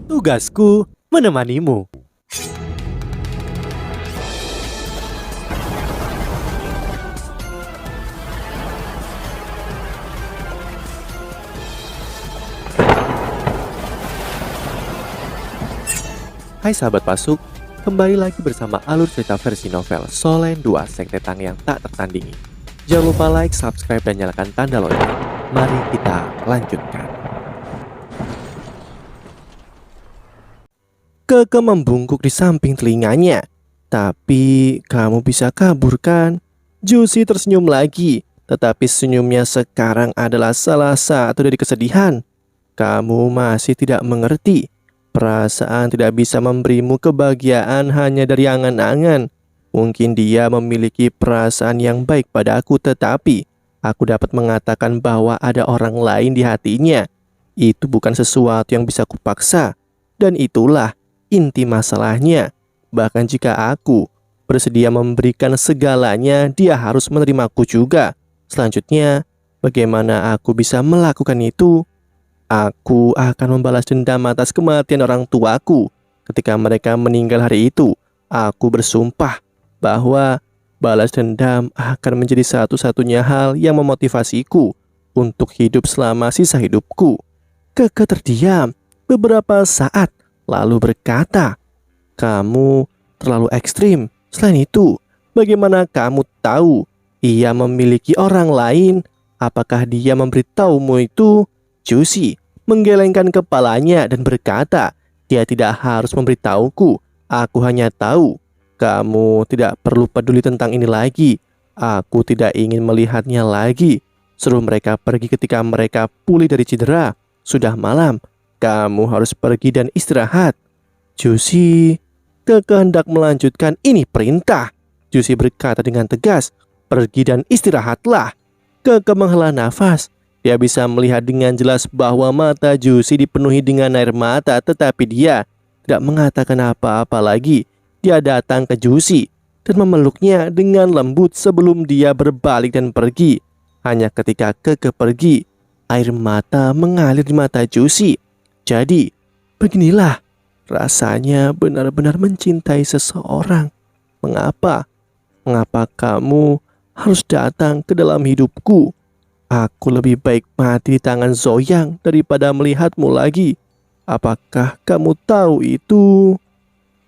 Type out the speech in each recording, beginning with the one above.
Tugasku menemanimu. Hai sahabat Pasuk, kembali lagi bersama alur cerita versi novel Solen 2 Sekte Tang yang tak tertandingi. Jangan lupa like, subscribe, dan nyalakan tanda lonceng. Mari kita lanjutkan. Keke membungkuk di samping telinganya. Tapi kamu bisa kabur kan? Juicy tersenyum lagi, tetapi senyumnya sekarang adalah salah satu dari kesedihan. Kamu masih tidak mengerti. Perasaan tidak bisa memberimu kebahagiaan hanya dari angan-angan. Mungkin dia memiliki perasaan yang baik padaku, tetapi aku dapat mengatakan bahwa ada orang lain di hatinya. Itu bukan sesuatu yang bisa kupaksa. Dan itulah inti masalahnya. Bahkan jika aku bersedia memberikan segalanya, dia harus menerimaku juga. Selanjutnya, bagaimana aku bisa melakukan itu? Aku akan membalas dendam atas kematian orang tuaku. Ketika mereka meninggal hari itu, aku bersumpah bahwa balas dendam akan menjadi satu-satunya hal yang memotivasiku untuk hidup selama sisa hidupku. Keke terdiam beberapa saat, lalu berkata, "Kamu terlalu ekstrim. Selain itu, bagaimana kamu tahu ia memiliki orang lain? Apakah dia memberitahumu itu?" Juicy menggelengkan kepalanya dan berkata, "Dia tidak harus memberitahuku. Aku hanya tahu. Kamu tidak perlu peduli tentang ini lagi. Aku tidak ingin melihatnya lagi. Suruh mereka pergi ketika mereka pulih dari cedera. Sudah malam. Kamu harus pergi dan istirahat." Juicy, Keke hendak melanjutkan, "Ini perintah." Juicy berkata dengan tegas, "Pergi dan istirahatlah." Keke menghela nafas. Dia bisa melihat dengan jelas bahwa mata Juicy dipenuhi dengan air mata, tetapi dia tidak mengatakan apa-apa lagi. Dia datang ke Juicy dan memeluknya dengan lembut sebelum dia berbalik dan pergi. Hanya ketika Keke pergi, air mata mengalir di mata Juicy. Jadi, beginilah rasanya benar-benar mencintai seseorang. Mengapa? Mengapa kamu harus datang ke dalam hidupku? Aku lebih baik mati di tangan Zoyang daripada melihatmu lagi. Apakah kamu tahu itu?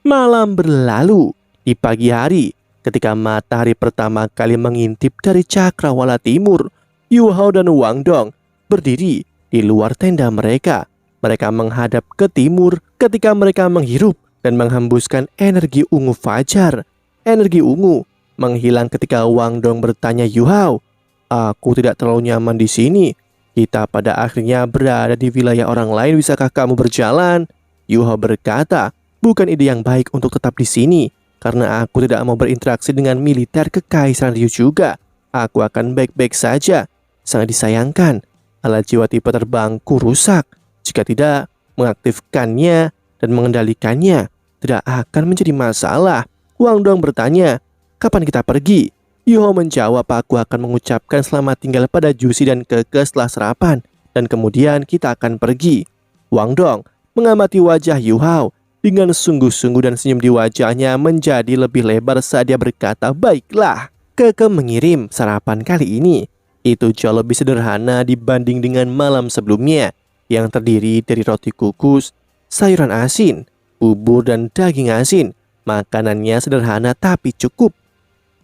Malam berlalu. Di pagi hari, ketika matahari pertama kali mengintip dari cakrawala timur, Yu Hao dan Wang Dong berdiri di luar tenda mereka. Mereka menghadap ke timur ketika mereka menghirup dan menghembuskan energi ungu fajar. Energi ungu menghilang ketika Wang Dong bertanya Yu Hao, "Aku tidak terlalu nyaman di sini. Kita pada akhirnya berada di wilayah orang lain. Bisakah kamu berjalan?" Yu Hao berkata, "Bukan ide yang baik untuk tetap di sini, karena aku tidak mau berinteraksi dengan militer Kekaisaran Ryu juga. Aku akan baik-baik saja. Sangat disayangkan, alat jiwa tipe terbangku rusak. Jika tidak mengaktifkannya dan mengendalikannya, tidak akan menjadi masalah." Wang Dong bertanya, "Kapan kita pergi?" Yu Hao menjawab, "Aku akan mengucapkan selamat tinggal pada Juicy dan Keke setelah sarapan, dan kemudian kita akan pergi." Wang Dong mengamati wajah Yu Hao dengan sungguh-sungguh dan senyum di wajahnya menjadi lebih lebar saat dia berkata, "Baiklah." Keke mengirim sarapan kali ini. Itu jauh lebih sederhana dibanding dengan malam sebelumnya, yang terdiri dari roti kukus, sayuran asin, bubur, dan daging asin. Makanannya sederhana tapi cukup.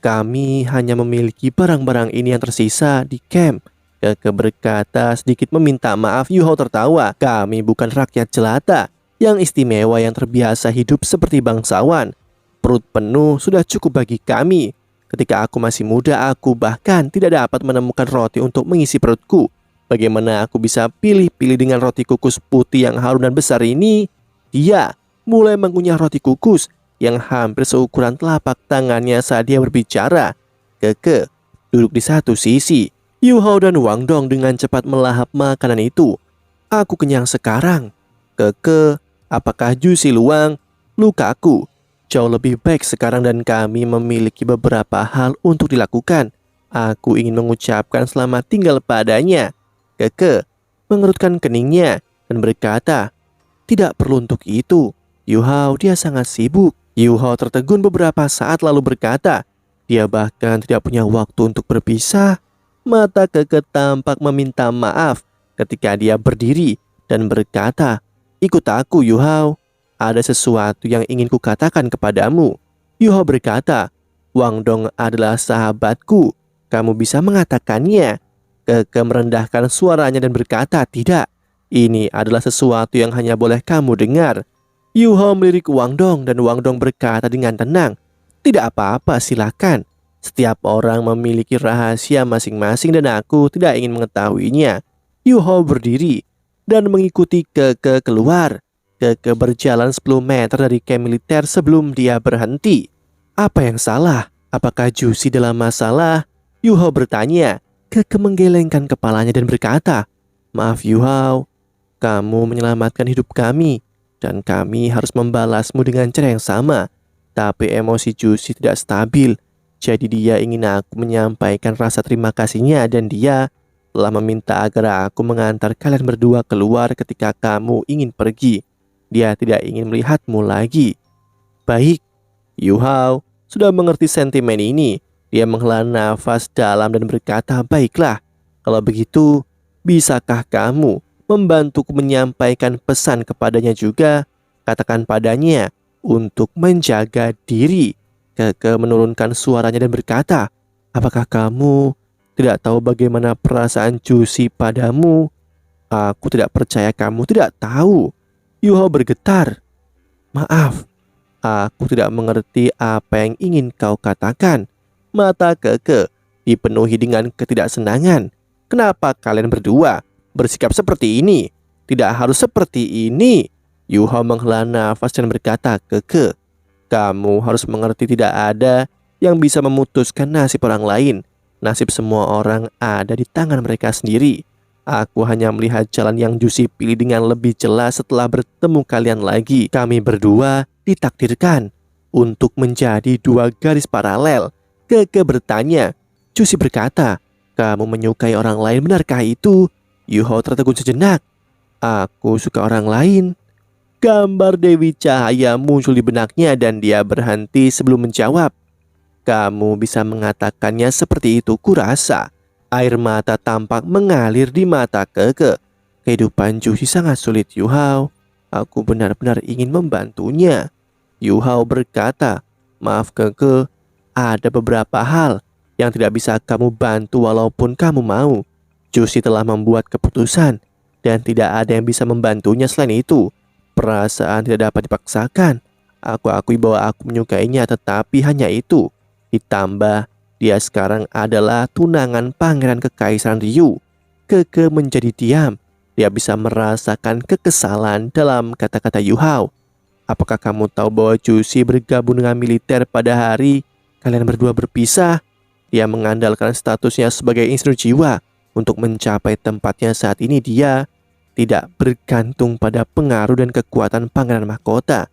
"Kami hanya memiliki barang-barang ini yang tersisa di camp." Keke berkata sedikit meminta maaf. Yu Hao tertawa. "Kami bukan rakyat jelata yang istimewa yang terbiasa hidup seperti bangsawan. Perut penuh sudah cukup bagi kami. Ketika aku masih muda, aku bahkan tidak dapat menemukan roti untuk mengisi perutku. Bagaimana aku bisa pilih-pilih dengan roti kukus putih yang harum dan besar ini?" Dia mulai mengunyah roti kukus yang hampir seukuran telapak tangannya saat dia berbicara. Keke duduk di satu sisi. Yu Hao dan Wang Dong dengan cepat melahap makanan itu. "Aku kenyang sekarang." "Keke, apakah Juicy Luang? Lukaku jauh lebih baik sekarang dan kami memiliki beberapa hal untuk dilakukan. Aku ingin mengucapkan selamat tinggal padanya." Keke mengerutkan keningnya dan berkata, Tidak perlu untuk itu. Yu Hao, dia sangat sibuk. Yu Hao tertegun beberapa saat lalu berkata, dia bahkan tidak punya waktu untuk berpisah. Mata Keke tampak meminta maaf ketika dia berdiri dan berkata, ikut aku Yu Hao. Ada sesuatu yang ingin kukatakan kepadamu. Yu Hao berkata, Wang Dong adalah sahabatku. Kamu bisa mengatakannya. Keke merendahkan suaranya dan berkata, tidak. Ini adalah sesuatu yang hanya boleh kamu dengar. Yu Hao melirik Wang Dong dan Wang Dong berkata dengan tenang, tidak apa-apa, silakan. Setiap orang memiliki rahasia masing-masing dan aku tidak ingin mengetahuinya. Yu Hao berdiri dan mengikuti Keke keluar. Keke berjalan 10 meter dari camp militer sebelum dia berhenti. Apa yang salah? Apakah Jusi dalam masalah? Yu Hao bertanya. Keke menggelengkan kepalanya dan berkata, maaf Yu Hao, kamu menyelamatkan hidup kami dan kami harus membalasmu dengan cara yang sama. Tapi emosi Jusi tidak stabil. Jadi dia ingin aku menyampaikan rasa terima kasihnya dan dia telah meminta agar aku mengantar kalian berdua keluar ketika kamu ingin pergi. Dia tidak ingin melihatmu lagi. Baik, Yu Hao sudah mengerti sentimen ini. Dia menghela nafas dalam dan berkata, baiklah, kalau begitu, bisakah kamu membantuku menyampaikan pesan kepadanya juga? Katakan padanya untuk menjaga diri. Keke menurunkan suaranya dan berkata, apakah kamu tidak tahu bagaimana perasaan Jusi padamu? Aku tidak percaya kamu tidak tahu. Yu Hao bergetar. Maaf, aku tidak mengerti apa yang ingin kau katakan. Mata Keke dipenuhi dengan ketidaksenangan. Kenapa kalian berdua bersikap seperti ini? Tidak harus seperti ini. Yu Hao menghela nafas dan berkata, Keke, kamu harus mengerti tidak ada yang bisa memutuskan nasib orang lain. Nasib semua orang ada di tangan mereka sendiri. Aku hanya melihat jalan yang Jusi pilih dengan lebih jelas setelah bertemu kalian lagi. Kami berdua ditakdirkan untuk menjadi dua garis paralel. Keke bertanya. Jusi berkata, kamu menyukai orang lain, benarkah itu? Yu Hao tertegun sejenak. Aku suka orang lain. Gambar Dewi Cahaya muncul di benaknya dan dia berhenti sebelum menjawab. Kamu bisa mengatakannya seperti itu, kurasa. Air mata tampak mengalir di mata Keke. Kehidupan Jusi sangat sulit Yu Hao. Aku benar-benar ingin membantunya. Yu Hao berkata, maaf Keke, ada beberapa hal yang tidak bisa kamu bantu walaupun kamu mau. Jusi telah membuat keputusan dan tidak ada yang bisa membantunya selain itu. Perasaan tidak dapat dipaksakan. Aku akui bahwa aku menyukainya, tetapi hanya itu. Ditambah, dia sekarang adalah tunangan Pangeran Kekaisaran Ryu. Keke menjadi diam. Dia bisa merasakan kekesalan dalam kata-kata Yu Hao. Apakah kamu tahu bahwa Jusi bergabung dengan militer pada hari kalian berdua berpisah? Dia mengandalkan statusnya sebagai insinyur jiwa untuk mencapai tempatnya saat ini. Dia tidak bergantung pada pengaruh dan kekuatan Pangeran Mahkota.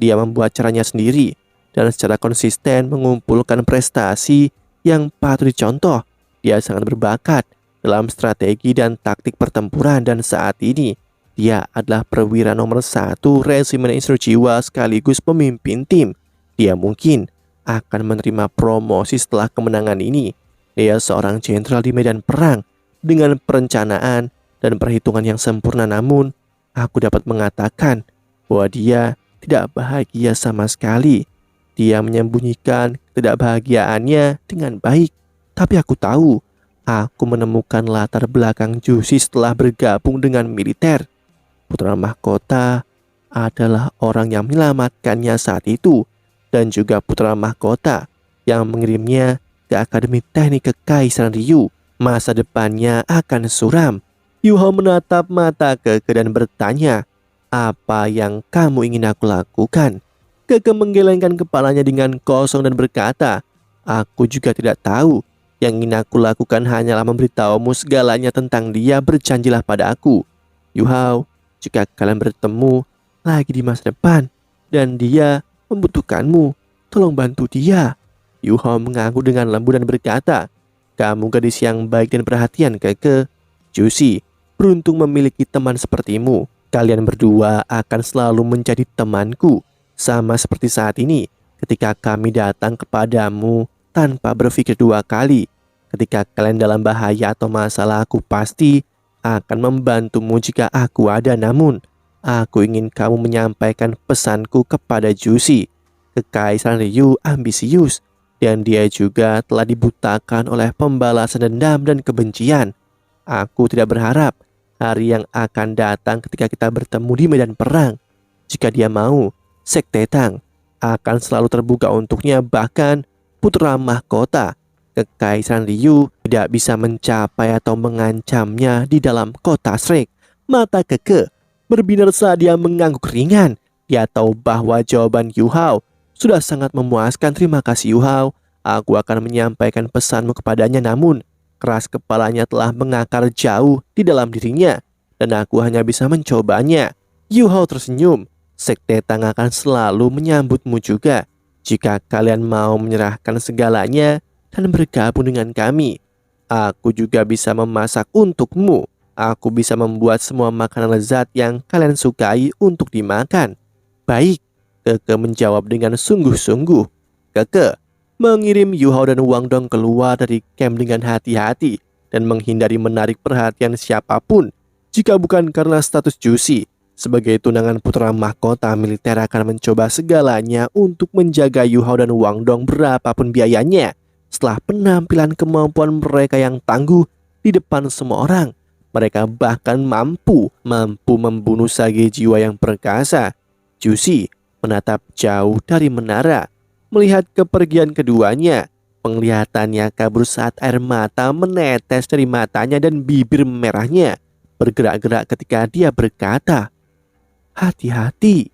Dia membuat caranya sendiri dan secara konsisten mengumpulkan prestasi yang patut dicontoh. Dia sangat berbakat dalam strategi dan taktik pertempuran dan saat ini dia adalah perwira nomor 1 resimen insinyur jiwa sekaligus pemimpin tim. Dia mungkin akan menerima promosi setelah kemenangan ini. Dia seorang jenderal di medan perang dengan perencanaan dan perhitungan yang sempurna, namun aku dapat mengatakan bahwa dia tidak bahagia sama sekali. Dia menyembunyikan ketidakbahagiaannya dengan baik. Tapi aku tahu, aku menemukan latar belakang Jusi setelah bergabung dengan militer. Putra Mahkota adalah orang yang menyelamatkannya saat itu, dan juga Putra Mahkota yang mengirimnya ke Akademi Teknik Kekaisaran Ryu. Masa depannya akan suram. Yu Hao menatap mata Keke dan bertanya, apa yang kamu ingin aku lakukan? Keke menggelengkan kepalanya dengan kosong dan berkata, aku juga tidak tahu. Yang ingin aku lakukan hanyalah memberitahumu segalanya tentang dia. Berjanjilah pada aku, Yu Hao, jika kalian bertemu lagi di masa depan dan dia membutuhkanmu, tolong bantu dia. Yu Hao mengangguk dengan lembut dan berkata, kamu gadis yang baik dan perhatian Keke. Jusi beruntung memiliki teman sepertimu. Kalian berdua akan selalu menjadi temanku, sama seperti saat ini ketika kami datang kepadamu tanpa berpikir dua kali. Ketika kalian dalam bahaya atau masalah, aku pasti akan membantumu jika aku ada. Namun, aku ingin kamu menyampaikan pesanku kepada Juicy. Kekaisaran Ryu ambisius, dan dia juga telah dibutakan oleh pembalasan dendam dan kebencian. Aku tidak berharap hari yang akan datang ketika kita bertemu di medan perang. Jika dia mau, Sekte Tang akan selalu terbuka untuknya. Bahkan putra mahkota Kekaisaran Ryu tidak bisa mencapai atau mengancamnya di dalam kota Shrek. Mata Keke berbinar saat dia mengangguk ringan. Dia tahu bahwa jawaban Yu Hao sudah sangat memuaskan. Terima kasih Yu Hao, aku akan menyampaikan pesanmu kepadanya. Namun keras kepalanya telah mengakar jauh di dalam dirinya, dan aku hanya bisa mencobanya. Yu Hao tersenyum. Sekte Tang akan selalu menyambutmu juga jika kalian mau menyerahkan segalanya dan bergabung dengan kami. Aku juga bisa memasak untukmu. Aku bisa membuat semua makanan lezat yang kalian sukai untuk dimakan. Baik, Keke menjawab dengan sungguh-sungguh. Keke mengirim Yu Hao dan Wang Dong keluar dari camp dengan hati-hati dan menghindari menarik perhatian siapapun. Jika bukan karena status Juicy sebagai tunangan putra mahkota, militer akan mencoba segalanya untuk menjaga Yu Hao dan Wang Dong berapapun biayanya. Setelah penampilan kemampuan mereka yang tangguh di depan semua orang, mereka bahkan mampu membunuh sage jiwa yang perkasa. Juicy menatap jauh dari menara. Melihat kepergian keduanya, penglihatannya kabur saat air mata menetes dari matanya dan bibir merahnya bergerak-gerak ketika dia berkata, "Hati-hati."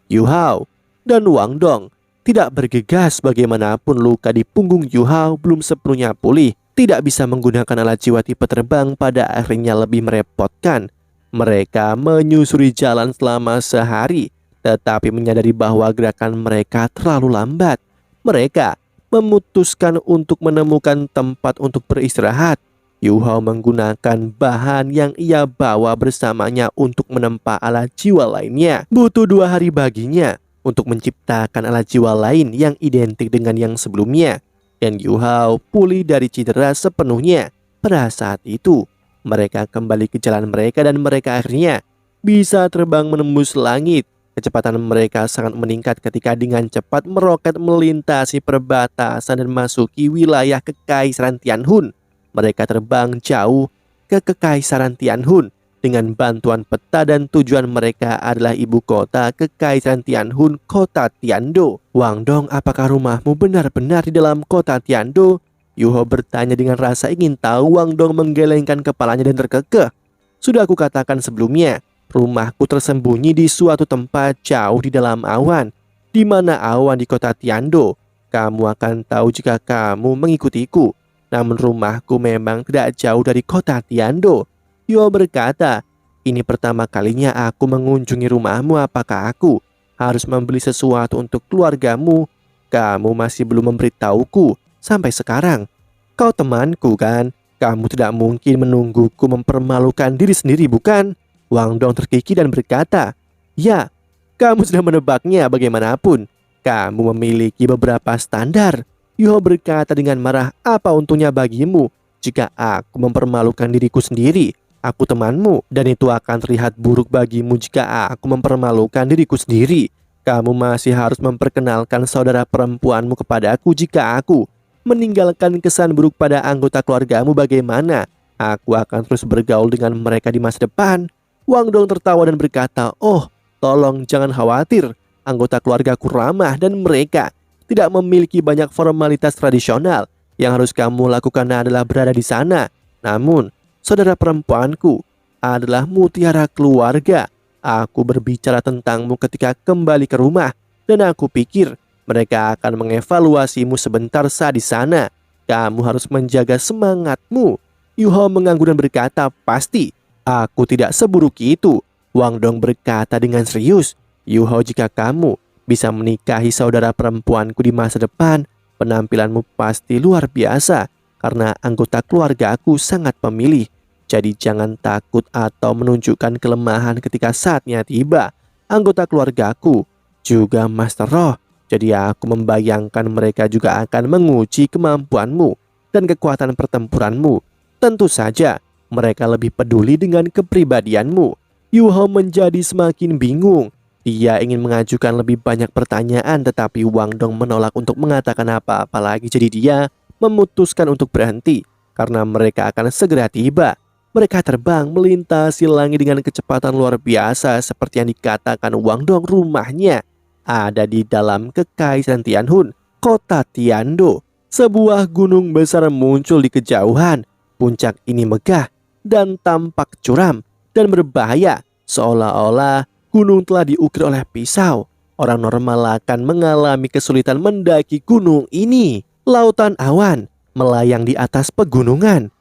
Yu Hao dan Wang Dong tidak bergegas. Bagaimanapun luka di punggung Yu Hao belum sepenuhnya pulih. Tidak bisa menggunakan alat jiwa tipe terbang pada akhirnya lebih merepotkan. Mereka menyusuri jalan selama sehari, tetapi menyadari bahwa gerakan mereka terlalu lambat. Mereka memutuskan untuk menemukan tempat untuk beristirahat. Yu Hao menggunakan bahan yang ia bawa bersamanya untuk menempa alat jiwa lainnya. Butuh 2 hari baginya untuk menciptakan alat jiwa lain yang identik dengan yang sebelumnya. Dan Yu Hao pulih dari cedera sepenuhnya. Pada saat itu, mereka kembali ke jalan mereka dan mereka akhirnya bisa terbang menembus langit. Kecepatan mereka sangat meningkat ketika dengan cepat meroket melintasi perbatasan dan masuki wilayah Kekaisaran Tianhun. Mereka terbang jauh ke Kekaisaran Tianhun dengan bantuan peta, dan tujuan mereka adalah ibu kota Kekaisaran Tianhun, kota Tiando. Wang Dong, apakah rumahmu benar-benar di dalam kota Tiando? Yu Hao bertanya dengan rasa ingin tahu. Wang Dong menggelengkan kepalanya dan terkekeh. Sudah aku katakan sebelumnya, rumahku tersembunyi di suatu tempat jauh di dalam awan. Di mana awan di kota Tiando? Kamu akan tahu jika kamu mengikutiku. Namun rumahku memang tidak jauh dari kota Tiando. Yu Hao berkata, ini pertama kalinya aku mengunjungi rumahmu. Apakah aku harus membeli sesuatu untuk keluargamu? Kamu masih belum memberitahuku sampai sekarang. Kau temanku kan? Kamu tidak mungkin menungguku mempermalukan diri sendiri, bukan? Wang Dong terkikik dan berkata, ya, kamu sudah menebaknya. Bagaimanapun, kamu memiliki beberapa standar. Yu Hao berkata dengan marah, apa untungnya bagimu jika aku mempermalukan diriku sendiri? Aku temanmu, dan itu akan terlihat buruk bagimu jika aku mempermalukan diriku sendiri. Kamu masih harus memperkenalkan saudara perempuanmu kepadaku. Jika aku meninggalkan kesan buruk pada anggota keluargamu, bagaimana aku akan terus bergaul dengan mereka di masa depan? Wang Dong tertawa dan berkata, oh, tolong jangan khawatir. Anggota keluargaku ramah dan mereka tidak memiliki banyak formalitas tradisional. Yang harus kamu lakukan adalah berada di sana. Namun, saudara perempuanku adalah mutiara keluarga. Aku berbicara tentangmu ketika kembali ke rumah, dan aku pikir mereka akan mengevaluasimu sebentar saat di sana. Kamu harus menjaga semangatmu. Yu Hao mengangguk dan berkata, pasti. Aku tidak seburuk itu. Wang Dong berkata dengan serius, Yu Hao, jika kamu bisa menikahi saudara perempuanku di masa depan, penampilanmu pasti luar biasa karena anggota keluarga aku sangat pemilih. Jadi jangan takut atau menunjukkan kelemahan ketika saatnya tiba. Anggota keluargaku juga Master Roh. Jadi aku membayangkan mereka juga akan menguji kemampuanmu dan kekuatan pertempuranmu. Tentu saja mereka lebih peduli dengan kepribadianmu. Yu Hao menjadi semakin bingung. Dia ingin mengajukan lebih banyak pertanyaan, tetapi Wang Dong menolak untuk mengatakan apa-apa lagi. Jadi dia memutuskan untuk berhenti karena mereka akan segera tiba. Mereka terbang melintasi langit dengan kecepatan luar biasa seperti yang dikatakan Wang Dong. Rumahnya ada di dalam Kekaisaran Tianhun, kota Tiando. Sebuah gunung besar muncul di kejauhan. Puncak ini megah dan tampak curam dan berbahaya, seolah-olah gunung telah diukir oleh pisau. Orang normal akan mengalami kesulitan mendaki gunung ini. Lautan awan melayang di atas pegunungan,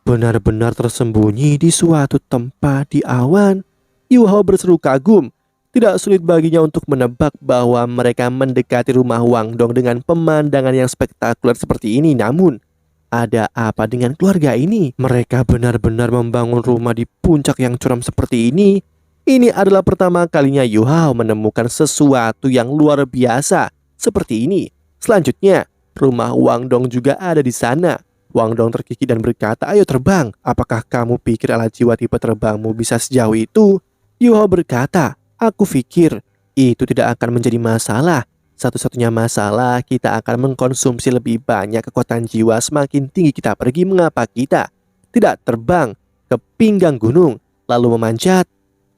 benar-benar tersembunyi di suatu tempat di awan. Yu Hao berseru kagum. Tidak sulit baginya untuk menebak bahwa mereka mendekati rumah Wang Dong dengan pemandangan yang spektakuler seperti ini. Namun, ada apa dengan keluarga ini? Mereka benar-benar membangun rumah di puncak yang curam seperti ini. Ini adalah pertama kalinya Yu Hao menemukan sesuatu yang luar biasa seperti ini. Selanjutnya, rumah Wang Dong juga ada di sana. Wang Dong terkikik dan berkata, "Ayo terbang. Apakah kamu pikir alat jiwa tipe terbangmu bisa sejauh itu?" Yu Hao berkata, "Aku pikir itu tidak akan menjadi masalah. Satu-satunya masalah kita akan mengkonsumsi lebih banyak kekuatan jiwa semakin tinggi kita pergi. Mengapa kita tidak terbang ke pinggang gunung lalu memanjat?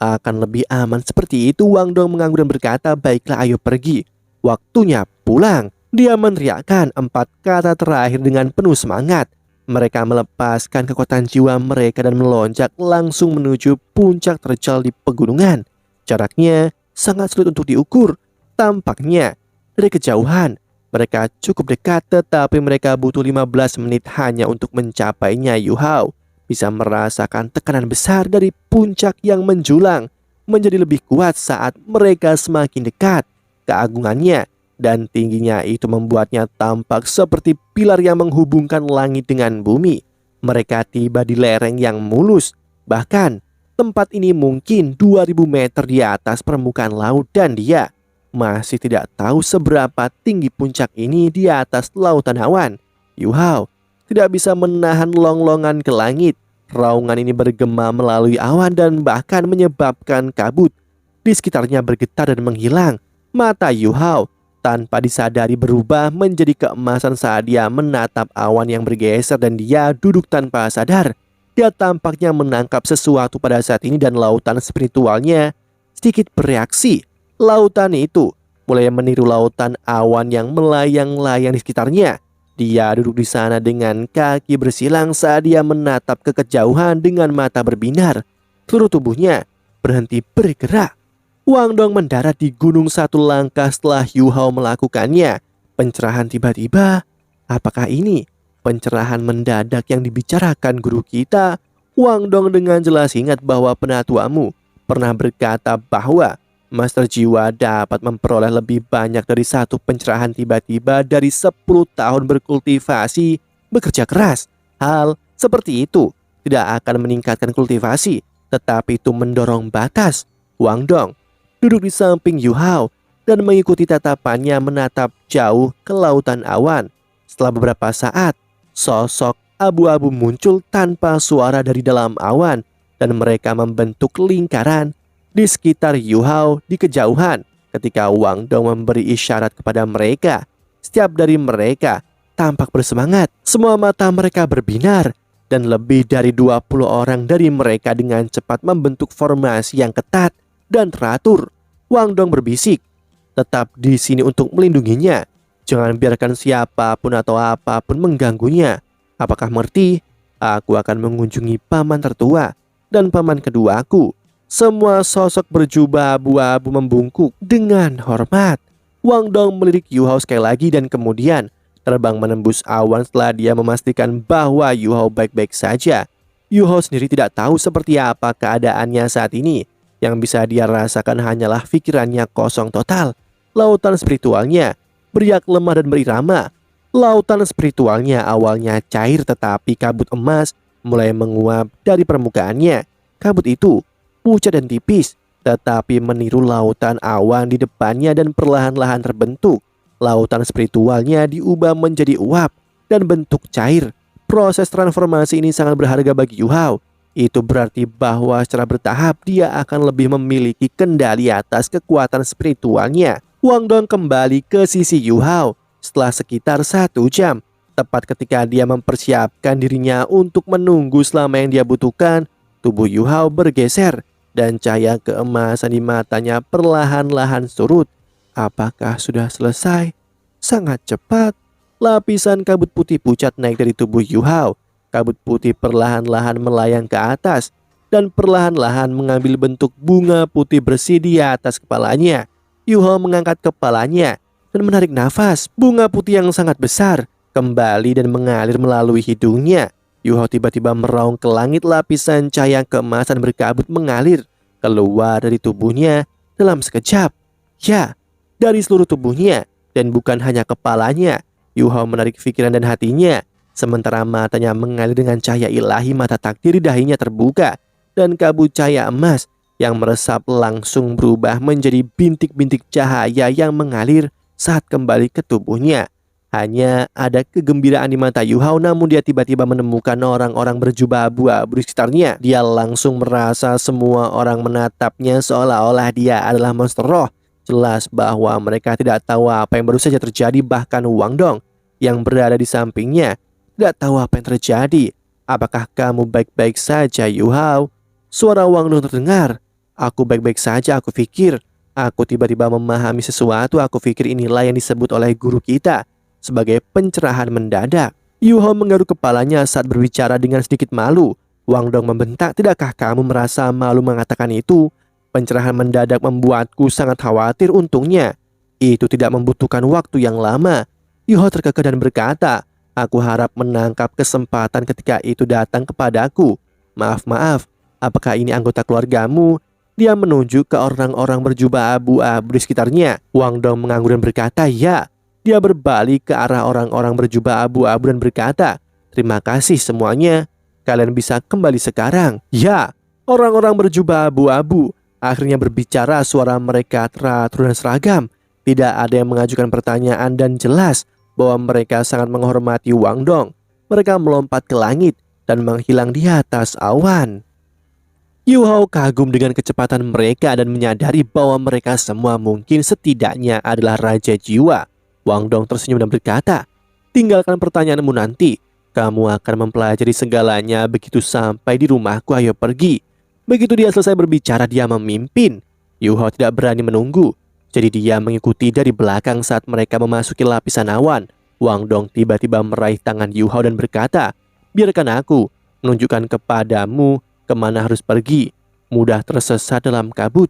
Akan lebih aman seperti itu." Wang Dong mengangguk dan berkata, "Baiklah, ayo pergi. Waktunya pulang." Dia meneriakkan 4 kata terakhir dengan penuh semangat. Mereka melepaskan kekuatan jiwa mereka dan melonjak langsung menuju puncak terjal di pegunungan. Jaraknya sangat sulit untuk diukur. Tampaknya dari kejauhan mereka cukup dekat, tetapi mereka butuh 15 menit hanya untuk mencapainya. Yu Hao bisa merasakan tekanan besar dari puncak yang menjulang menjadi lebih kuat saat mereka semakin dekat. Keagungannya dan tingginya itu membuatnya tampak seperti pilar yang menghubungkan langit dengan bumi. Mereka tiba di lereng yang mulus. Bahkan tempat ini mungkin 2000 meter di atas permukaan laut, dan dia masih tidak tahu seberapa tinggi puncak ini di atas lautan awan. Yu Hao tidak bisa menahan longlongan ke langit. Raungan ini bergema melalui awan dan bahkan menyebabkan kabut di sekitarnya bergetar dan menghilang. Mata Yu Hao tanpa disadari berubah menjadi keemasan saat dia menatap awan yang bergeser dan dia duduk tanpa sadar. Dia tampaknya menangkap sesuatu pada saat ini dan lautan spiritualnya sedikit bereaksi. Lautan itu mulai meniru lautan awan yang melayang-layang di sekitarnya. Dia duduk di sana dengan kaki bersilang saat dia menatap ke kejauhan dengan mata berbinar. Seluruh tubuhnya berhenti bergerak. Wang Dong mendarat di gunung satu langkah setelah Yu Hao melakukannya. Pencerahan tiba-tiba. Apakah ini pencerahan mendadak yang dibicarakan guru kita? Wang Dong dengan jelas ingat bahwa penatuamu pernah berkata bahwa Master Jiwa dapat memperoleh lebih banyak dari satu pencerahan tiba-tiba dari 10 tahun berkultivasi bekerja keras. Hal seperti itu tidak akan meningkatkan kultivasi, tetapi itu mendorong batas. Wang Dong duduk di samping Yu Hao dan mengikuti tatapannya menatap jauh ke lautan awan. Setelah beberapa saat, sosok abu-abu muncul tanpa suara dari dalam awan dan mereka membentuk lingkaran di sekitar Yu Hao di kejauhan. Ketika Wang Dong memberi isyarat kepada mereka, setiap dari mereka tampak bersemangat. Semua mata mereka berbinar dan lebih dari 20 orang dari mereka dengan cepat membentuk formasi yang ketat dan teratur. Wang Dong berbisik, "Tetap di sini untuk melindunginya. Jangan biarkan siapapun atau apapun mengganggunya. Apakah mengerti? Aku akan mengunjungi paman tertua dan paman keduaku." Semua sosok berjubah abu-abu membungkuk dengan hormat. Wang Dong melirik Yu Hao sekali lagi dan kemudian terbang menembus awan setelah dia memastikan bahwa Yu Hao baik-baik saja. Yu Hao sendiri tidak tahu seperti apa keadaannya saat ini. Yang bisa dia rasakan hanyalah pikirannya kosong total. Lautan spiritualnya beriak lemah dan berirama. Lautan spiritualnya awalnya cair tetapi kabut emas mulai menguap dari permukaannya. Kabut itu pucat dan tipis, tetapi meniru lautan awan di depannya dan perlahan-lahan terbentuk. Lautan spiritualnya diubah menjadi uap dan bentuk cair. Proses transformasi ini sangat berharga bagi Yu Hao. Itu berarti bahwa secara bertahap dia akan lebih memiliki kendali atas kekuatan spiritualnya. Wang Dong kembali ke sisi Yu Hao setelah sekitar 1 jam. Tepat ketika dia mempersiapkan dirinya untuk menunggu selama yang dia butuhkan, tubuh Yu Hao bergeser dan cahaya keemasan di matanya perlahan-lahan surut. Apakah sudah selesai? Sangat cepat. Lapisan kabut putih pucat naik dari tubuh Yu Hao. Kabut putih perlahan-lahan melayang ke atas dan perlahan-lahan mengambil bentuk bunga putih bersih di atas kepalanya. Yu Hao mengangkat kepalanya dan menarik nafas. Bunga putih yang sangat besar kembali dan mengalir melalui hidungnya. Yu Hao tiba-tiba meraung ke langit. Lapisan cahaya keemasan berkabut mengalir keluar dari tubuhnya dalam sekejap. Ya, dari seluruh tubuhnya dan bukan hanya kepalanya. Yu Hao menarik pikiran dan hatinya, sementara matanya mengalir dengan cahaya ilahi. Mata takdir di dahinya terbuka dan kabut cahaya emas yang meresap langsung berubah menjadi bintik-bintik cahaya yang mengalir saat kembali ke tubuhnya. Hanya ada kegembiraan di mata Yu Hao, namun dia tiba-tiba menemukan orang-orang berjubah abu-abu di sekitarnya. Dia langsung merasa semua orang menatapnya seolah-olah dia adalah monster roh. Jelas bahwa mereka tidak tahu apa yang baru saja terjadi. Bahkan Wang Dong yang berada di sampingnya tidak tahu apa yang terjadi. Apakah kamu baik-baik saja, Yu Hao? Suara Wang Dong terdengar. Aku baik-baik saja, aku pikir. Aku tiba-tiba memahami sesuatu. Aku pikir inilah yang disebut oleh guru kita sebagai pencerahan mendadak. Yu Hao menggaruk kepalanya saat berbicara dengan sedikit malu. Wang Dong membentak, tidakkah kamu merasa malu mengatakan itu? Pencerahan mendadak membuatku sangat khawatir. Untungnya itu tidak membutuhkan waktu yang lama. Yu Hao terkekeh dan berkata, aku harap menangkap kesempatan ketika itu datang kepadaku. Maaf, apakah ini anggota keluargamu? Dia menunjuk ke orang-orang berjubah abu-abu di sekitarnya. Wang Dong mengangguk dan berkata, ya. Dia berbalik ke arah orang-orang berjubah abu-abu dan berkata, terima kasih semuanya. Kalian bisa kembali sekarang. Ya, orang-orang berjubah abu-abu akhirnya berbicara. Suara mereka teratur dan seragam. Tidak ada yang mengajukan pertanyaan dan jelas bahwa mereka sangat menghormati Wang Dong. Mereka melompat ke langit dan menghilang di atas awan. Yu Hao kagum dengan kecepatan mereka dan menyadari bahwa mereka semua mungkin setidaknya adalah raja jiwa. Wang Dong tersenyum dan berkata, tinggalkan pertanyaanmu nanti. Kamu akan mempelajari segalanya begitu sampai di rumahku. Ayo pergi. Begitu dia selesai berbicara, dia memimpin. Yu Hao tidak berani menunggu, jadi dia mengikuti dari belakang. Saat mereka memasuki lapisan awan, Wang Dong tiba-tiba meraih tangan Yu Hao dan berkata, biarkan aku menunjukkan kepadamu kemana harus pergi. Mudah tersesat dalam kabut.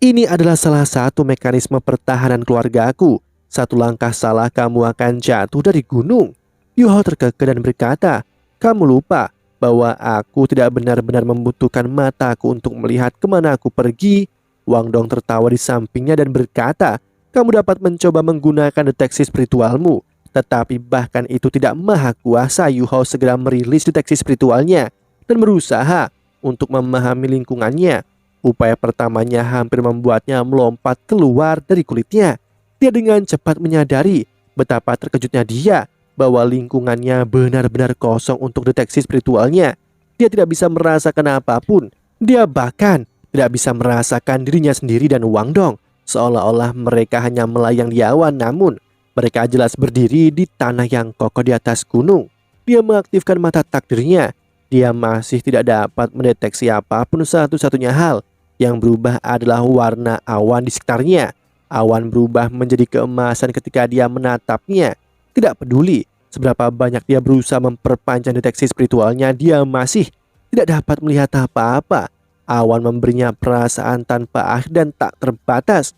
Ini adalah salah satu mekanisme pertahanan keluargaku. Satu langkah salah kamu akan jatuh dari gunung. Yu Hao terkekeh dan berkata, kamu lupa bahwa aku tidak benar-benar membutuhkan mataku untuk melihat kemana aku pergi. Wang Dong tertawa di sampingnya dan berkata, kamu dapat mencoba menggunakan deteksi spiritualmu, tetapi bahkan itu tidak maha kuasa. Yu Hao segera merilis deteksi spiritualnya dan berusaha untuk memahami lingkungannya. Upaya pertamanya hampir membuatnya melompat keluar dari kulitnya. Dia dengan cepat menyadari betapa terkejutnya dia bahwa lingkungannya benar-benar kosong untuk deteksi spiritualnya. Dia tidak bisa merasakan apapun. Dia bahkan tidak bisa merasakan dirinya sendiri dan Wang Dong. Seolah-olah mereka hanya melayang di awan, namun mereka jelas berdiri di tanah yang kokoh di atas gunung. Dia mengaktifkan mata takdirnya. Dia masih tidak dapat mendeteksi apapun. Satu-satunya hal yang berubah adalah warna awan di sekitarnya. Awan berubah menjadi keemasan ketika dia menatapnya. Tidak peduli seberapa banyak dia berusaha memperpanjang deteksi spiritualnya, dia masih tidak dapat melihat apa-apa. Awan memberinya perasaan tanpa akhir dan tak terbatas.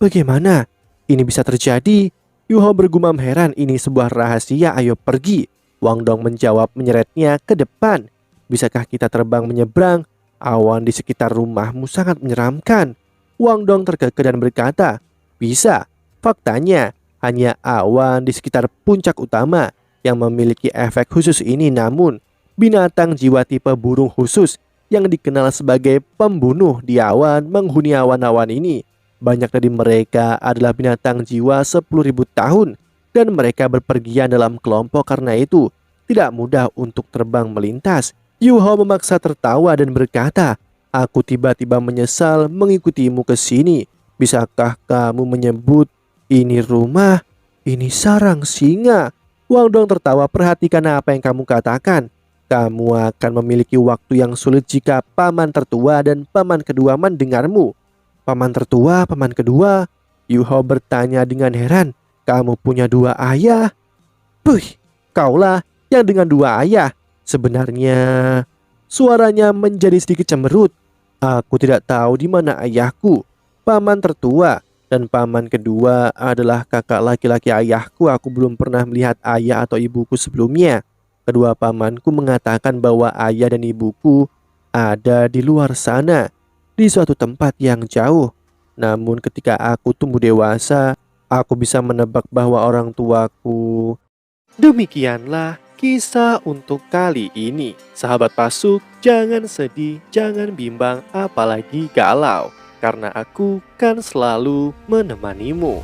Bagaimana ini bisa terjadi? Yu Hao bergumam heran, ini sebuah rahasia. Ayo pergi. Wang Dong menjawab menyeretnya ke depan. Bisakah kita terbang menyeberang? Awan di sekitar rumahmu sangat menyeramkan. Wang Dong terkekeh dan berkata, bisa. Faktanya hanya awan di sekitar puncak utama yang memiliki efek khusus ini. Namun binatang jiwa tipe burung khusus yang dikenal sebagai pembunuh di awan menghuni awan-awan ini. Banyak dari mereka adalah binatang jiwa 10.000 tahun dan mereka berpergian dalam kelompok, karena itu tidak mudah untuk terbang melintas. Yuho memaksa tertawa dan berkata, "Aku tiba-tiba menyesal mengikutimu ke sini. Bisakah kamu menyebut ini rumah? Ini sarang singa." Wang Dong tertawa. "Perhatikan apa yang kamu katakan. Kamu akan memiliki waktu yang sulit jika paman tertua dan paman kedua mendengarmu." "Paman tertua, paman kedua?" Yuho bertanya dengan heran. "Kamu punya dua ayah?" "Puh, kaulah yang dengan dua ayah." Sebenarnya suaranya menjadi sedikit cemberut. "Aku tidak tahu di mana ayahku. Paman tertua dan paman kedua adalah kakak laki-laki ayahku. Aku belum pernah melihat ayah atau ibuku sebelumnya. Kedua pamanku mengatakan bahwa ayah dan ibuku ada di luar sana, di suatu tempat yang jauh. Namun ketika aku tumbuh dewasa, aku bisa menebak bahwa orang tuaku..." Demikianlah kisah untuk kali ini. Sahabat Pasuk, jangan sedih, jangan bimbang, apalagi galau, karena aku kan selalu menemanimu.